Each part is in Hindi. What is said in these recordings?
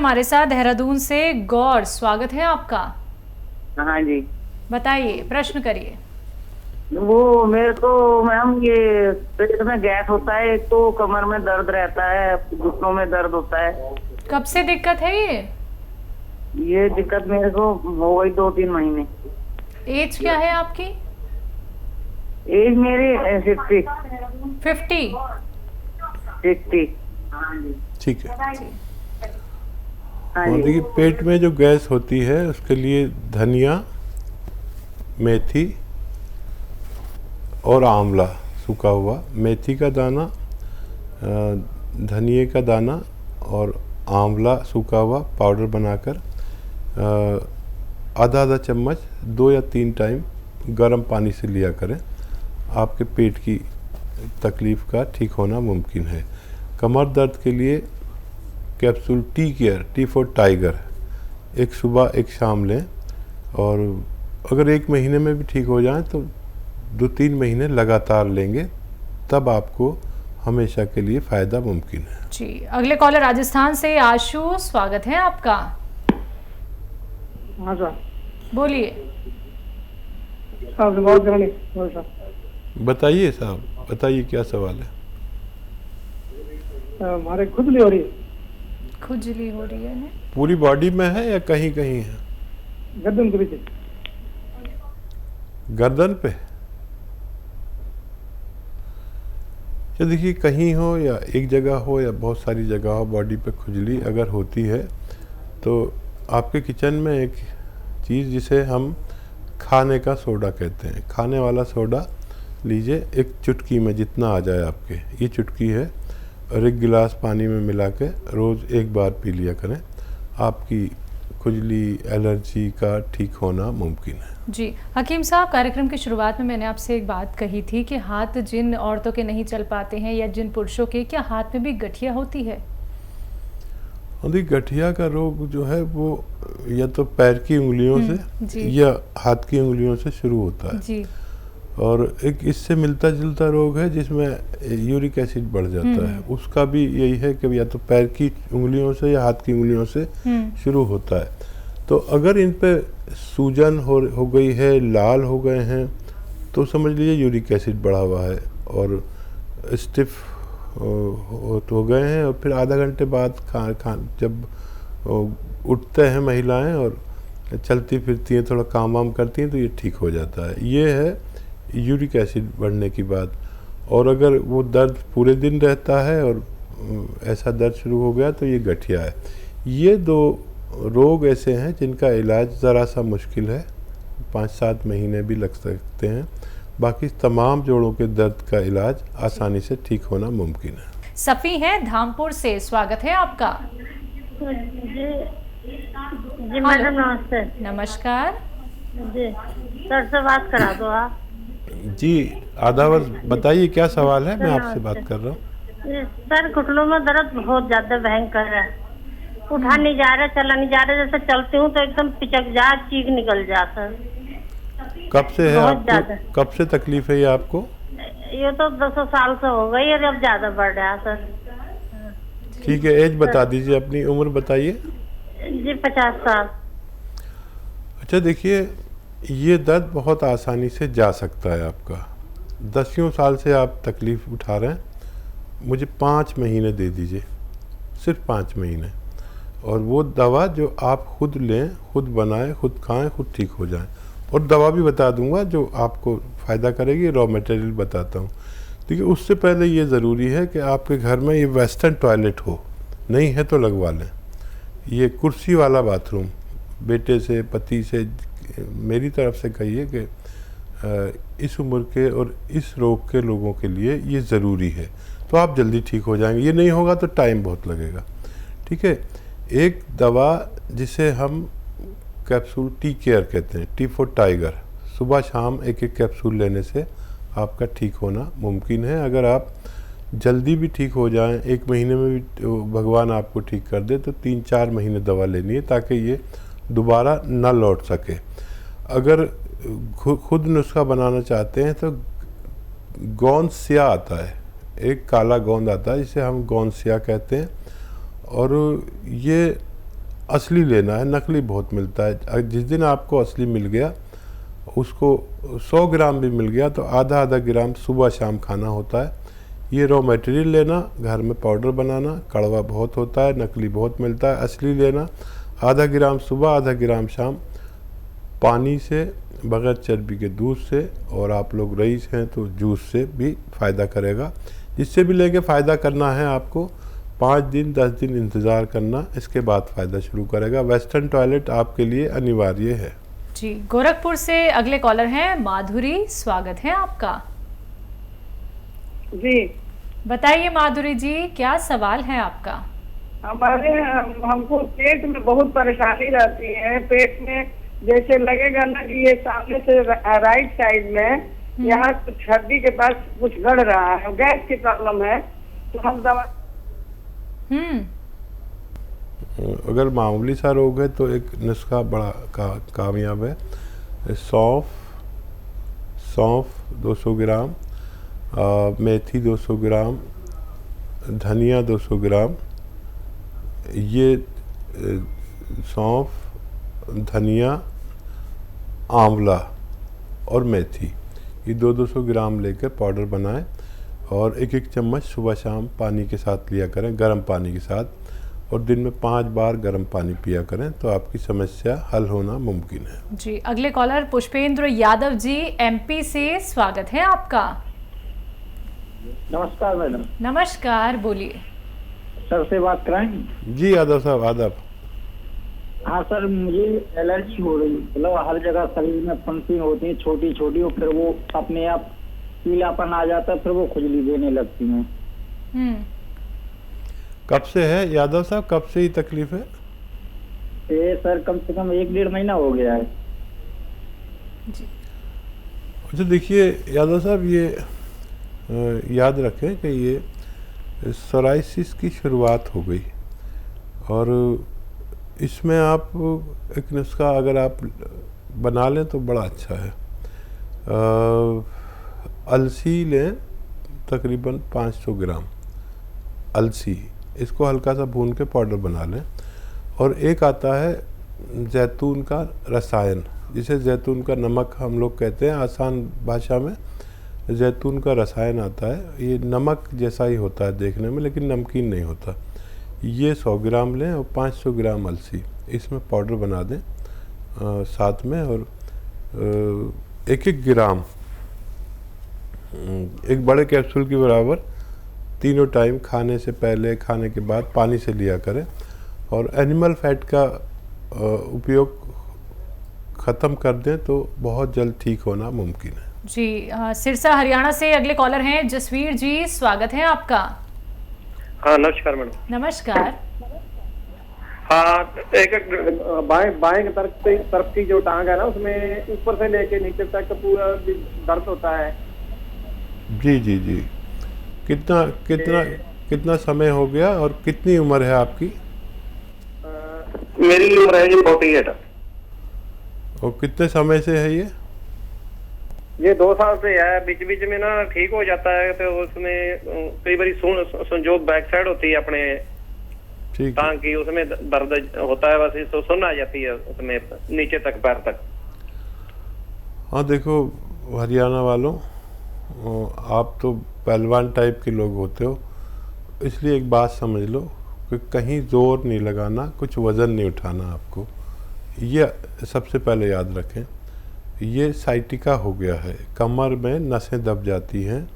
हमारे साथ देहरादून से गौर, स्वागत है आपका। हाँ जी, बताइए, प्रश्न करिए। वो मेरे को मैम ये पेट में गैस होता है, एक तो कमर में दर्द रहता है, घुटनों में दर्द होता है। कब से दिक्कत है ये दिक्कत मेरे को हो गई 2-3 महीने। एज क्या है आपकी? एज मेरी 60। 50। 60। ठीक है। हाँ और जी। देखिए, पेट में जो गैस होती है उसके लिए धनिया, मेथी और आंवला सूखा हुआ, मेथी का दाना, धनिए का दाना और आंवला सूखा हुआ पाउडर बनाकर आधा आधा चम्मच 2 या 3 टाइम गर्म पानी से लिया करें। आपके पेट की तकलीफ़ का ठीक होना मुमकिन है। कमर दर्द के लिए capsule tea care, T for tiger, एक सुबह एक शाम लें, और अगर 1 महीने में भी ठीक हो जाए तो 2-3 महीने लगातार लेंगे, तब आपको हमेशा के लिए फ़ायदा मुमकिन है। जी, अगले कॉलर राजस्थान से आशु, स्वागत है आपका। हाँ सर। बोलिए। बताइए साहब, बताइए क्या सवाल है। हमारे खुजली हो रही है। खुजली हो रही है ना? पूरी बॉडी में है या कहीं कहीं है? गर्दन के पीछे। गर्दन पे? तो देखिए, कहीं हो या एक जगह हो या बहुत सारी जगह हो, बॉडी पे खुजली अगर होती है तो आपके किचन में एक चीज़ जिसे हम खाने का सोडा कहते हैं, खाने वाला सोडा लीजिए, एक चुटकी में जितना आ जाए आपके, ये चुटकी है, और 1 गिलास पानी में मिला के रोज़ 1 बार पी लिया करें। आपकी खुजली, एलर्जी का ठीक होना मुमकिन है। जी, हकीम साहब, कार्यक्रम की शुरुआत में मैंने आपसे एक बात कही थी कि हाथ जिन औरतों के नहीं चल पाते हैं या जिन पुरुषों के, क्या हाथ में भी गठिया होती है? और गठिया का रोग जो है वो या तो पैर की उंगलियों से या हाथ की उंगलियों से शुरू होता है जी। और एक इससे मिलता जुलता रोग है जिसमें यूरिक एसिड बढ़ जाता है, उसका भी यही है कि या तो पैर की उंगलियों से या हाथ की उंगलियों से शुरू होता है। तो अगर इन पे सूजन हो गई है, लाल हो गए हैं, तो समझ लीजिए यूरिक एसिड बढ़ा हुआ है और स्टिफ हो गए हैं, और फिर आधा घंटे बाद जब उठते हैं महिलाएं और चलती फिरती हैं, थोड़ा काम वाम करती हैं, तो ये ठीक हो जाता है। ये है यूरिक एसिड बढ़ने की बात। और अगर वो दर्द पूरे दिन रहता है और ऐसा दर्द शुरू हो गया तो ये गठिया है। ये 2 रोग ऐसे हैं जिनका इलाज ज़रा सा मुश्किल है, 5-7 महीने भी लग सकते हैं। बाकी तमाम जोड़ों के दर्द का इलाज आसानी से ठीक होना मुमकिन है। सफ़ी है धामपुर से, स्वागत है आपका। जी मैडम नमस्ते। नमस्कार जी सर से बात करा दो आप। जी, आदावर बताइए क्या सवाल है, मैं आपसे बात कर रहा हूँ। सर घुटनों में दर्द बहुत ज्यादा भयंकर है, उठा नहीं जा रहा, चला नहीं जा रहा, जैसे चलती हूँ तो एकदम पिचक जा, चीख निकल जा सर। कब से है बहुत आपको? ज्यादा। कब से तकलीफ है ये आपको? ये तो 200 साल से हो गई और अब ज्यादा बढ़ रहा है सर। ठीक है, एज बता दीजिए, अपनी उम्र बताइए। जी 50 साल। अच्छा, देखिए, ये दर्द बहुत आसानी से जा सकता है आपका। 10 साल से आप तकलीफ़ उठा रहे हैं, मुझे 5 महीने दे दीजिए, सिर्फ 5 महीने, और वो दवा जो आप खुद लें, खुद बनाएं, खुद खाएं, खुद ठीक हो जाएं। और दवा भी बता दूंगा जो आपको फ़ायदा करेगी, रॉ मटेरियल बताता हूँ। देखिए, उससे पहले ये ज़रूरी है कि आपके घर में ये वेस्टर्न टॉयलेट हो, नहीं है तो लगवा लें। ये कुर्सी वाला बाथरूम बेटे से, पति से, मेरी तरफ से कहिए कि इस उम्र के और इस रोग के लोगों के लिए ये ज़रूरी है, तो आप जल्दी ठीक हो जाएंगे। ये नहीं होगा तो टाइम बहुत लगेगा। ठीक है, एक दवा जिसे हम कैप्सूल टी केयर कहते हैं, टी फॉर टाइगर, सुबह शाम 1-1 कैप्सूल लेने से आपका ठीक होना मुमकिन है। अगर आप जल्दी भी ठीक हो जाएं, 1 महीने में भी भगवान आपको ठीक कर दे, तो 3-4 महीने दवा लेनी है ताकि ये दोबारा ना लौट सके। अगर खुद नुस्खा बनाना चाहते हैं तो गोंद सिया आता है, एक काला गोंद आता है जिसे हम गोंद सिया कहते हैं, और ये असली लेना है, नकली बहुत मिलता है। जिस दिन आपको असली मिल गया, उसको 100 ग्राम भी मिल गया तो आधा आधा ग्राम सुबह शाम खाना होता है। ये रॉ मटेरियल लेना, घर में पाउडर बनाना, कड़वा बहुत होता है, नकली बहुत मिलता है। असली लेना, आधा ग्राम सुबह आधा ग्राम शाम, पानी से, बगैर चर्बी के दूध से, और आप लोग रईस हैं तो जूस से भी फ़ायदा करेगा। जिससे भी लेके फ़ायदा करना है आपको 5 दिन 10 दिन इंतज़ार करना, इसके बाद फ़ायदा शुरू करेगा। वेस्टर्न टॉयलेट आपके लिए अनिवार्य है। जी, गोरखपुर से अगले कॉलर हैं माधुरी, स्वागत है आपका। जी बताइए माधुरी जी, क्या सवाल है आपका? हमको पेट में बहुत परेशानी रहती है। पेट में जैसे लगेगा ना कि ये सामने से राइट साइड में यहाँ कुछ हड्डी के पास कुछ गड़ रहा है, गैस की प्रॉब्लम है, तो हम दवा। अगर मामूली सा रोग है तो एक नुस्खा बड़ा कामयाब है। सौंफ 200 ग्राम, मेथी 200 ग्राम, धनिया 200 ग्राम। ये सौंफ, धनिया, आंवला और मेथी, ये 200 ग्राम लेकर पाउडर बनाएं और 1-1 चम्मच सुबह शाम पानी के साथ लिया करें, गर्म पानी के साथ, और दिन में 5 बार गर्म पानी पिया करें तो आपकी समस्या हल होना मुमकिन है। जी, अगले कॉलर पुष्पेंद्र यादव जी, एमपी से, स्वागत है आपका। नमस्कार मैडम। नमस्कार, बोलिए। सर से बात कराएंगे? जी यादव साहब, आदाब। हाँ सर, मुझे एलर्जी हो रही, मतलब हर जगह शरीर में फंसी होती है छोटी छोटी, और फिर वो अपने आप पीलापन आ जाता है, फिर वो खुजली देने लगती है। कब से है यादव साहब, कब से ही तकलीफ है? ये सर कम से कम 1-1.5 महीना हो गया है। अच्छा देखिए यादव साहब, ये याद रखें कि ये सोराइसिस की शुरुआत हो गई, और इसमें आप एक नुस्खा अगर आप बना लें तो बड़ा अच्छा है। अलसी लें, तकरीबन 500 ग्राम अलसी, इसको हल्का सा भून के पाउडर बना लें। और एक आता है जैतून का रसायन, जिसे जैतून का नमक हम लोग कहते हैं आसान भाषा में। जैतून का रसायन आता है, ये नमक जैसा ही होता है देखने में, लेकिन नमकीन नहीं होता। ये 100 ग्राम लें और 500 ग्राम अलसी, इसमें पाउडर बना दें साथ में, और 1-1 ग्राम, एक बड़े कैप्सूल के बराबर, तीनों टाइम खाने से पहले, खाने के बाद पानी से लिया करें। और एनिमल फैट का उपयोग ख़त्म कर दें तो बहुत जल्द ठीक होना मुमकिन है। जी, सिरसा हरियाणा से अगले कॉलर हैं जसवीर जी, स्वागत है आपका। हाँ नमस्कार मैडम। नमस्कार। हाँ, एक बाएं की तरफ की जो टांग है ना, उसमें ऊपर से लेके नीचे तक पूरा दर्द होता है। जी जी जी, कितना समय हो गया और कितनी उम्र है आपकी? मेरी उम्र है जी 48। और कितने समय से है ये 2 साल से है। बीच बीच में ना ठीक हो जाता है, तो उसमें कई बार जो बैक साइड होती है अपने टांग की, उसमें दर्द होता है, बस तो सुन आ जाती है उसमें नीचे तक, पैर तक। हाँ देखो हरियाणा वालों, आप तो पहलवान टाइप के लोग होते हो, इसलिए एक बात समझ लो कि कहीं जोर नहीं लगाना, कुछ वज़न नहीं उठाना आपको, ये सबसे पहले याद रखें। ये साइटिका हो गया है, कमर में नसें दब जाती हैं,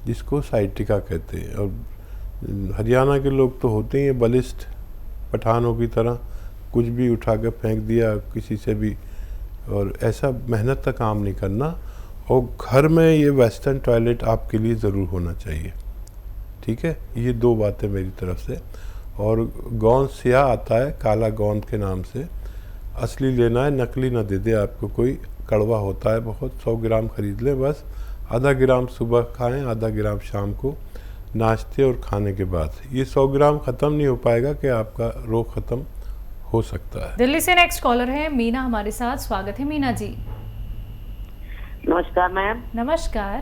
जिसको साइटिका कहते हैं। और हरियाणा के लोग तो होते ही बलिष्ठ पठानों की तरह, कुछ भी उठा कर फेंक दिया किसी से भी, और ऐसा मेहनत का काम नहीं करना। और घर में ये वेस्टर्न टॉयलेट आपके लिए ज़रूर होना चाहिए, ठीक है। ये 2 बातें मेरी तरफ से। और गोंद स्याह आता है काला गोंद के नाम से, असली लेना है, नकली ना दे दे आपको कोई, कड़वा होता है बहुत। 100 ग्राम खरीद लें बस, आधा ग्राम सुबह खाएं, आधा ग्राम शाम को नाश्ते और खाने के बाद। ये 100 ग्राम ख़त्म नहीं हो पाएगा कि आपका रोग ख़त्म हो सकता है। दिल्ली से नेक्स्ट कॉलर है मीना हमारे साथ, स्वागत है मीना जी। नमस्कार मैम। नमस्कार।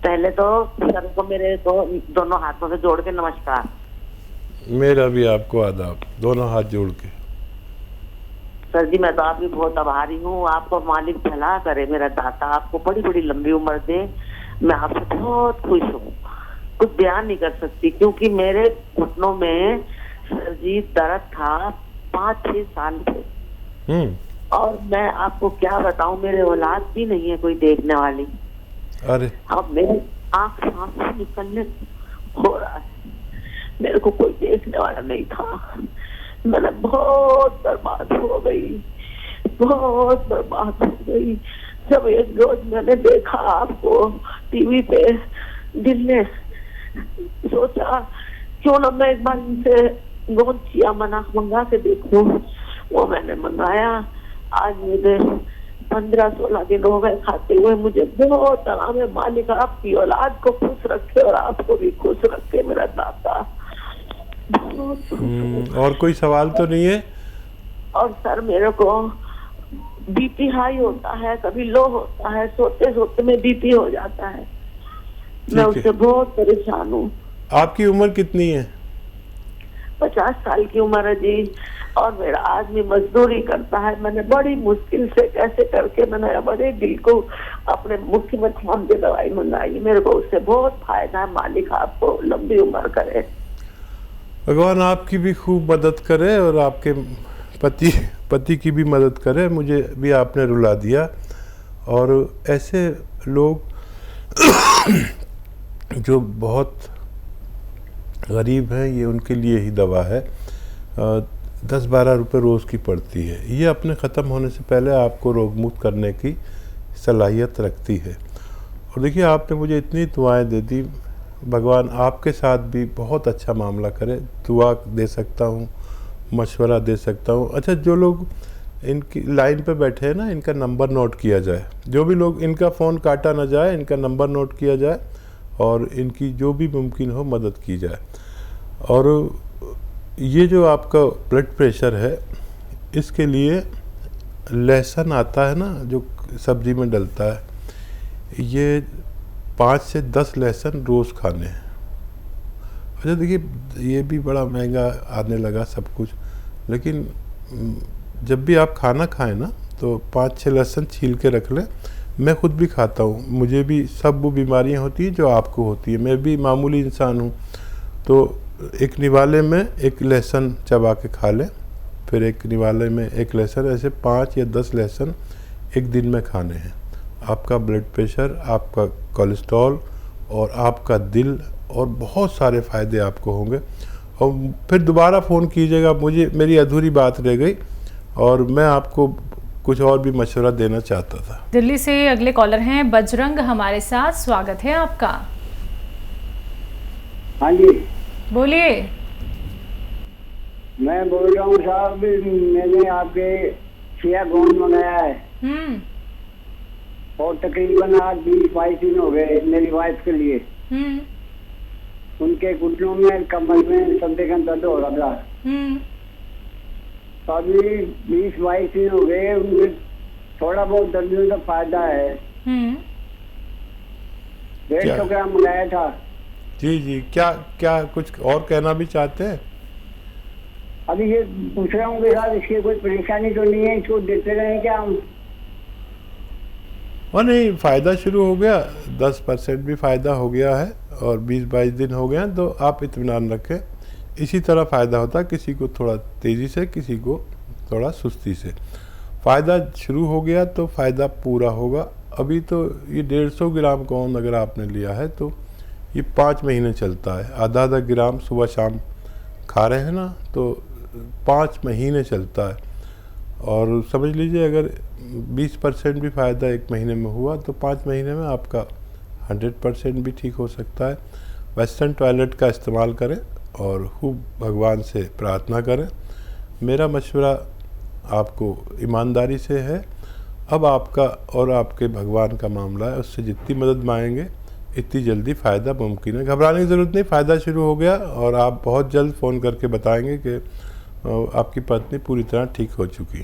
पहले तो सर को मेरे दोनों हाथों से जोड़ के नमस्कार। मेरा भी आपको आदाब, दोनों हाथ जोड़ के। सर जी मैं तो आपकी बहुत आभारी हूँ। आपको मालिक भला करे, मेरा दाता आपको बड़ी बड़ी लंबी उम्र दे। मैं आपसे बहुत खुश हूँ, कुछ बयान नहीं कर सकती, क्योंकि मेरे घुटनों में सर जी दर्द था 5-6 साल से। और मैं आपको क्या बताऊं, मेरे औलाद भी नहीं है कोई देखने वाली। अरे अब मेरी आँख सांस से निकलने हो रहा है, मेरे को कोई देखने वाला नहीं था। मैंने बहुत बर्बाद हो गई, बहुत बर्बाद हो गई। जब एक रोज मैंने देखा आपको टीवी पे, दिल ने सोचा क्यों ना मैं एक बार इनसे गोंचिया मंगा के देखूं। वो मैंने मंगाया। आज मुझे 15-16 दिन हो गए खाते हुए। मुझे बहुत आराम है। मालिक आपकी औलाद को खुश रखे और आपको भी खुश रखे, मेरा दाता। और कोई सवाल तो नहीं है? और सर मेरे को बीपी हाई होता है, कभी लो होता है, सोते सोते में बीपी हो जाता है। मैं उससे बहुत परेशान हूँ। आपकी उम्र कितनी है? 50 साल की उम्र है जी। और मेरा आदमी मजदूरी करता है। मैंने बड़ी मुश्किल से कैसे करके मैंने बड़े दिल को अपने मुट्ठी में थाम के दवाई मंगाई। मेरे को उससे बहुत फायदा है। मालिक आपको लंबी उम्र करे, भगवान आपकी भी खूब मदद करे और आपके पति की भी मदद करे। मुझे भी आपने रुला दिया। और ऐसे लोग जो बहुत गरीब हैं, ये उनके लिए ही दवा है। 10-12 रुपये रोज़ की पड़ती है। ये अपने ख़त्म होने से पहले आपको रोग मुक्त करने की सलाहियत रखती है। और देखिए आपने मुझे इतनी दुआएं दे दी, भगवान आपके साथ भी बहुत अच्छा मामला करे। दुआ दे सकता हूँ, मशवरा दे सकता हूँ। अच्छा, जो लोग इनकी लाइन पे बैठे हैं ना, इनका नंबर नोट किया जाए। जो भी लोग, इनका फ़ोन काटा ना जाए, इनका नंबर नोट किया जाए और इनकी जो भी मुमकिन हो मदद की जाए। और ये जो आपका ब्लड प्रेशर है, इसके लिए लहसुन आता है ना, जो सब्जी में डलता है, ये 5 से 10 लहसुन रोज़ खाने हैं। अच्छा देखिए, ये भी बड़ा महंगा आने लगा सब कुछ, लेकिन जब भी आप खाना खाएं ना, तो 5-6 लहसुन छील के रख लें। मैं खुद भी खाता हूँ, मुझे भी सब वो बीमारियाँ होती हैं जो आपको होती है। मैं भी मामूली इंसान हूँ। तो एक निवाले में एक लहसुन चबा के खा लें, फिर एक निवाले में एक लहसुन, ऐसे 5 या 10 लहसुन एक दिन में खाने हैं। आपका ब्लड प्रेशर, आपका कोलेस्ट्रॉल और आपका दिल और बहुत सारे फ़ायदे आपको होंगे। और फिर दोबारा फ़ोन कीजिएगा, मुझे मेरी अधूरी बात रह गई और मैं आपको कुछ और भी मशवरा देना चाहता था। दिल्ली से अगले कॉलर हैं बजरंग हमारे साथ, स्वागत है आपका। हाँ जी बोलिए। मैं बोल रहा हूँ साहब, मैंने आपके चिया गोंद मंगाया है और तकरीबन आज 20-22 दिन हो गए मेरी वाइफ के लिए। उनके घुटनों में, कमर में, संधे का दर्द हो रहा था। तो अभी 20-22 दिन हो गए, उनके थोड़ा बहुत दर्द में तो फायदा है। 150 ग्राम मंगाया था। जी जी, क्या कुछ और कहना भी चाहते हैं? अभी ये पूछ रहा हूँ कि साहब इसकी कोई परेशानी तो नहीं है, इसको देते रहे क्या हम? और नहीं, फ़ायदा शुरू हो गया, 10% भी फ़ायदा हो गया है और 20-22 दिन हो गए हैं, तो आप इत्मीनान रखें। इसी तरह फ़ायदा होता है, किसी को थोड़ा तेज़ी से, किसी को थोड़ा सुस्ती से। फ़ायदा शुरू हो गया तो फ़ायदा पूरा होगा। अभी तो ये 150 ग्राम गोंद अगर आपने लिया है तो ये 5 महीने चलता है। आधा ग्राम सुबह शाम खा रहे हैं ना, तो 5 महीने चलता है। और समझ लीजिए अगर 20% भी फ़ायदा 1 महीने में हुआ तो 5 महीने में आपका 100% भी ठीक हो सकता है। वेस्टर्न टॉयलेट का इस्तेमाल करें और खूब भगवान से प्रार्थना करें। मेरा मशवरा आपको ईमानदारी से है। अब आपका और आपके भगवान का मामला है, उससे जितनी मदद मांगेंगे इतनी जल्दी फ़ायदा मुमकिन है। घबराने की ज़रूरत नहीं, फ़ायदा शुरू हो गया और आप बहुत जल्द फ़ोन करके बताएंगे कि आपकी पत्नी पूरी तरह ठीक हो चुकी है।